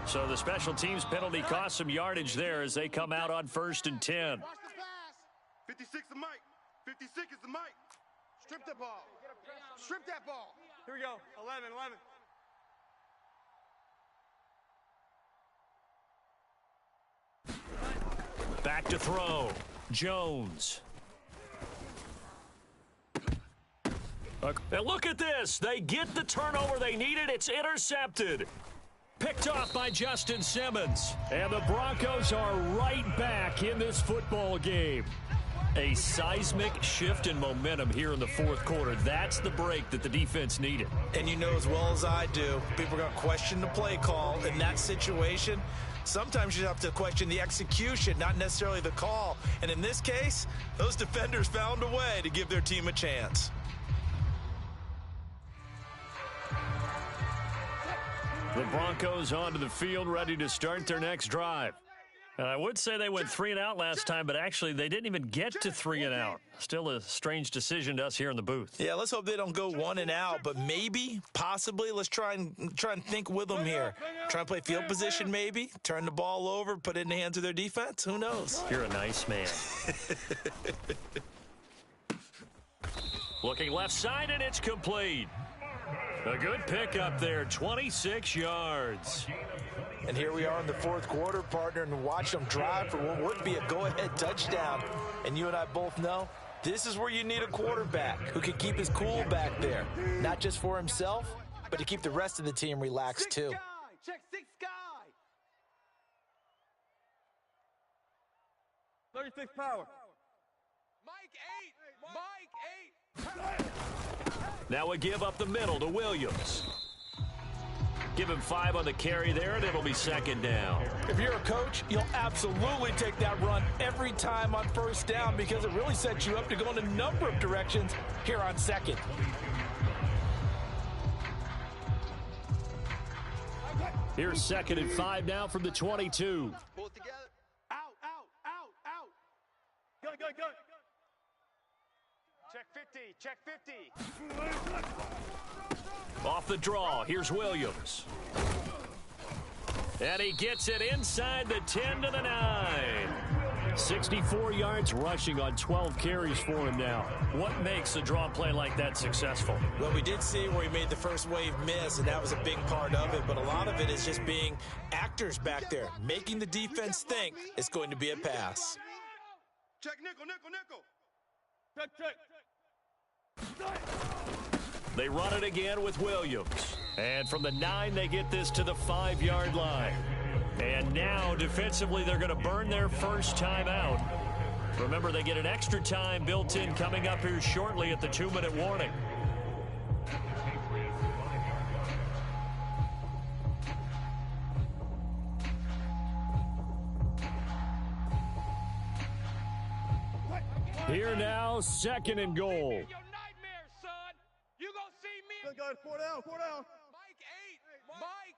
So the special teams penalty cost some yardage there as they come out on 1st and 10. Watch the pass. 56 to Mike. 56 is the Mike. Strip the ball. Strip that ball. Here we go. 11. Back to throw. Jones. And look at this. They get the turnover they needed. It's intercepted. Picked off by Justin Simmons. And the Broncos are right back in this football game. A seismic shift in momentum here in the fourth quarter. That's the break that the defense needed. And you know as well as I do, people are going to question the play call in that situation. Sometimes you have to question the execution, not necessarily the call. And in this case, those defenders found a way to give their team a chance. The Broncos onto the field, ready to start their next drive. And I would say they went 3 and out last time, but actually they didn't even get to 3 and out. Still a strange decision to us here in the booth. Yeah, let's hope they don't go 1 and out, but maybe, possibly, let's try and think with them here. Try and play field position maybe, turn the ball over, put it in the hands of their defense. Who knows? You're a nice man. Looking left side, and it's complete. A good pickup there, 26 yards. And here we are in the fourth quarter, partner, and watch them drive for what would be a go-ahead touchdown. And you and I both know this is where you need a quarterback who can keep his cool back there, not just for himself, but to keep the rest of the team relaxed too. Check 6 guy. 36 power. Mike 8. Now we give up the middle to Williams. Give him 5 on the carry there, and it'll be second down. If you're a coach, you'll absolutely take that run every time on first down because it really sets you up to go in a number of directions here on second. Here's 2nd and 5 now from the 22. Pull it together. Out. Go. Check 50. Off the draw, here's Williams. And he gets it inside the 10 to the 9. 64 yards rushing on 12 carries for him now. What makes a draw play like that successful? Well, we did see where he made the first wave miss, and that was a big part of it, but a lot of it is just being actors back there, making the defense think it's going to be a pass. Check nickel. Check. They run it again with Williams. And from the 9, they get this to the 5-yard line. And now, defensively, they're going to burn their first time out. Remember, they get an extra time built in coming up here shortly at the 2-minute warning. Here now, 2nd and goal. Your nightmare, son. You gonna see me? Go, 4 down. Mike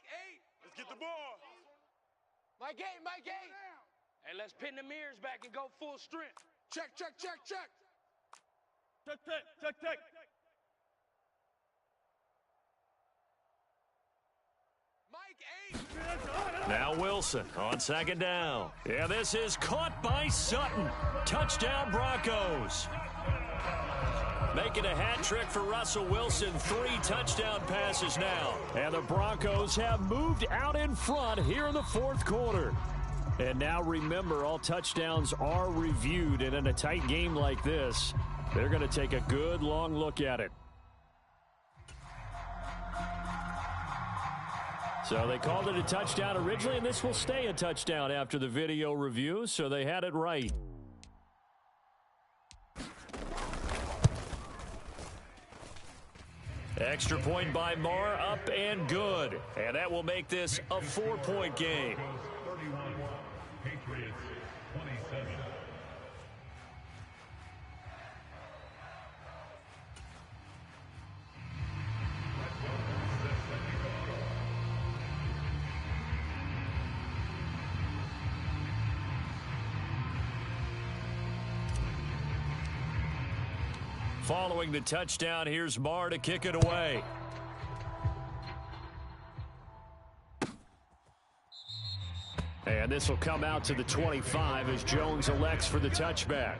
8. Let's get the ball. Mike 8. Hey, let's pin the mirrors back and go full strength. Check. Check. Mike 8. Now Wilson on 2nd down. Yeah, this is caught by Sutton. Touchdown Broncos. Making a hat trick for Russell Wilson. 3 touchdown passes now. And the Broncos have moved out in front here in the fourth quarter. And now remember, all touchdowns are reviewed. And in a tight game like this, they're going to take a good long look at it. So they called it a touchdown originally, and this will stay a touchdown after the video review, so they had it right. Extra point by Marr, up and good. And that will make this a 4-point game. 31, Patriots 27. Following the touchdown, here's Marr to kick it away. And this will come out to the 25 as Jones elects for the touchback.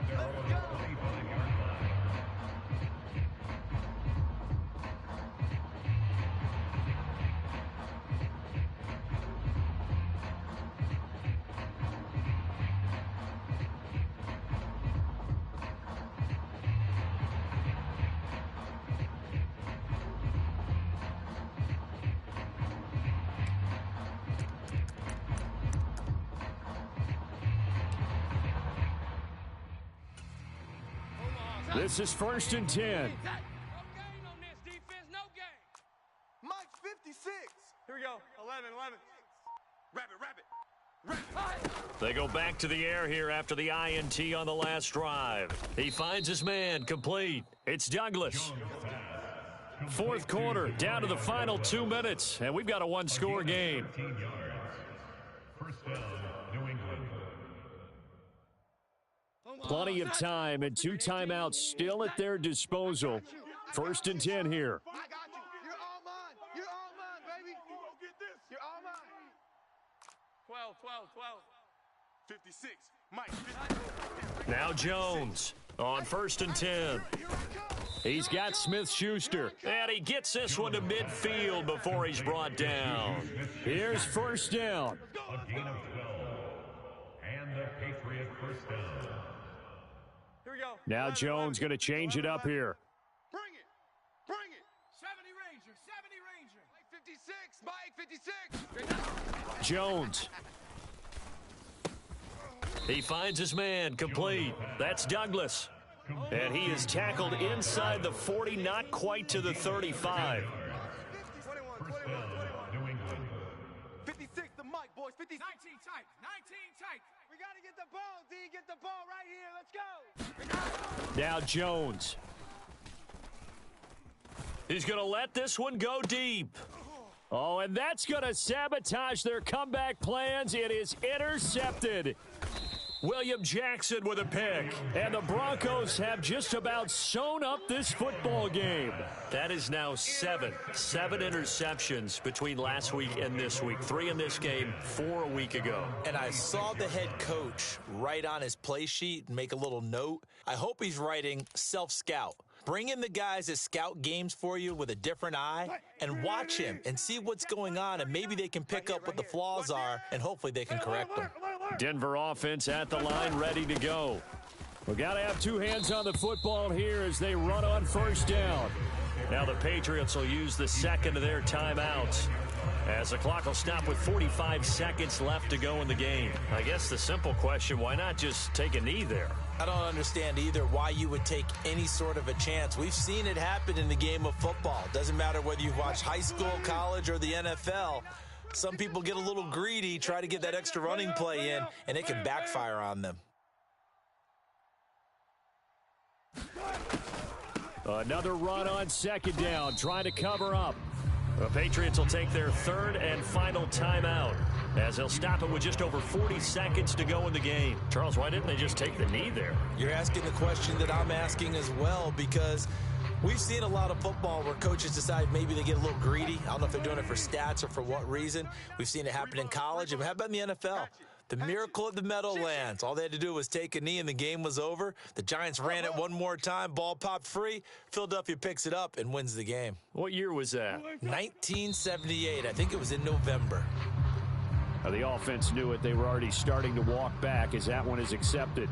This is 1st and 10. No gain on this defense, no gain. Mike 56. Here we go. 11. Rabbit. They go back to the air here after the INT on the last drive. He finds his man, complete. It's Douglas. 4th quarter, down to the final 2 minutes, and we've got a one-score game. 13 yards. First down, New England. Plenty of time and 2 timeouts still at their disposal. 1st and 10 here. I got you. You're all mine. You're all mine, baby. You gonna get this. You're all mine. 12. 56. Mike 56. Now Jones on 1st and 10. He's got Smith-Schuster, and he gets this one to midfield before he's brought down. Here's 1st down. A gain of 12. And the Patriot first down. Here we go. Now Jones going to change it up here. Bring it. 70 Ranger. Mike 56. Jones. He finds his man, complete. That's Douglas. And he is tackled inside the 40, not quite to the 35. 21. New England. 56 to Mike, boys. 56. 19 tight. We got to get the ball, D. Get the ball right here. Let's go. Now Jones. He's going to let this one go deep. Oh, and that's going to sabotage their comeback plans. It is intercepted. William Jackson with a pick. And the Broncos have just about sewn up this football game. That is now 7 interceptions between last week and this week. 3 in this game, 4 a week ago. And I saw the head coach write on his play sheet and make a little note. I hope he's writing self-scout. Bring in the guys that scout games for you with a different eye and watch him and see what's going on, and maybe they can pick up what the flaws are, and hopefully they can correct them. Denver offense at the line, ready to go. We've got to have 2 hands on the football here as they run on 1st down. Now the Patriots will use the second of their timeouts as the clock will stop with 45 seconds left to go in the game. I guess the simple question, why not just take a knee there? I don't understand either why you would take any sort of a chance. We've seen it happen in the game of football. Doesn't matter whether you've watched high school, college, or the NFL. Some people get a little greedy, try to get that extra running play in, and it can backfire on them. Another run on 2nd down, trying to cover up. The Patriots will take their 3rd and final timeout as they'll stop it with just over 40 seconds to go in the game. Charles, why didn't they just take the knee there? You're asking the question that I'm asking as well, because we've seen a lot of football where coaches decide maybe they get a little greedy. I don't know if they're doing it for stats or for what reason. We've seen it happen in college, and how about in the NFL? The miracle of the Meadowlands. All they had to do was take a knee and the game was over. The Giants ran it one more time. Ball popped free. Philadelphia picks it up and wins the game. What year was that? 1978. I think it was in November. The offense knew it. They were already starting to walk back as that one is accepted.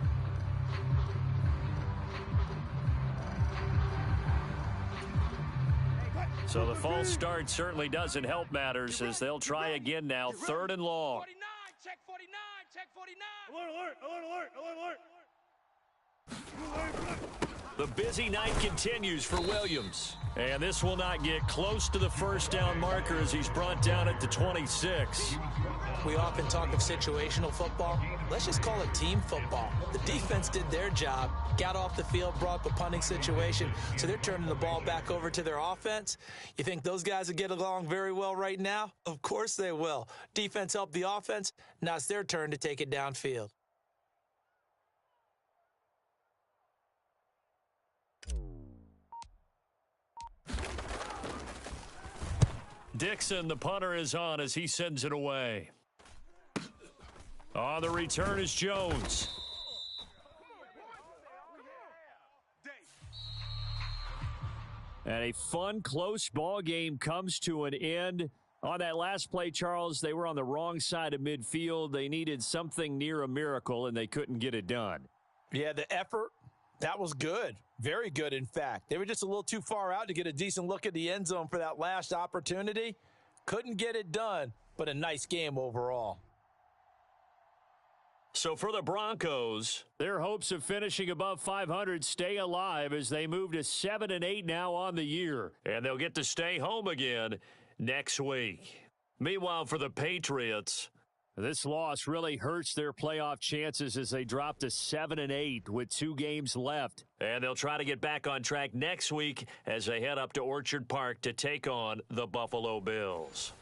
So the false start certainly doesn't help matters as they'll try again now. 3rd and long. 49, check 49, check 49. The busy night continues for Williams. And this will not get close to the 1st down marker as he's brought down at the 26. We often talk of situational football. Let's just call it team football. The defense did their job, got off the field, brought up a punting situation, so they're turning the ball back over to their offense. You think those guys will get along very well right now? Of course they will. Defense helped the offense. Now it's their turn to take it downfield. Dixon, the punter, is on as he sends it away. On the return is Jones. And a fun, close ball game comes to an end. On that last play, Charles, they were on the wrong side of midfield. They needed something near a miracle, and they couldn't get it done. Yeah, the effort, that was good. Very good, in fact. They were just a little too far out to get a decent look at the end zone for that last opportunity. Couldn't get it done, but a nice game overall. So for the Broncos, their hopes of finishing above 500 stay alive as they move to 7-8 now on the year. And they'll get to stay home again next week. Meanwhile, for the Patriots, this loss really hurts their playoff chances as they drop to 7-8 with 2 games left. And they'll try to get back on track next week as they head up to Orchard Park to take on the Buffalo Bills.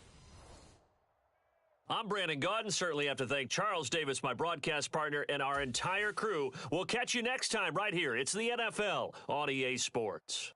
I'm Brandon Gaudin. Certainly have to thank Charles Davis, my broadcast partner, and our entire crew. We'll catch you next time right here. It's the NFL on EA Sports.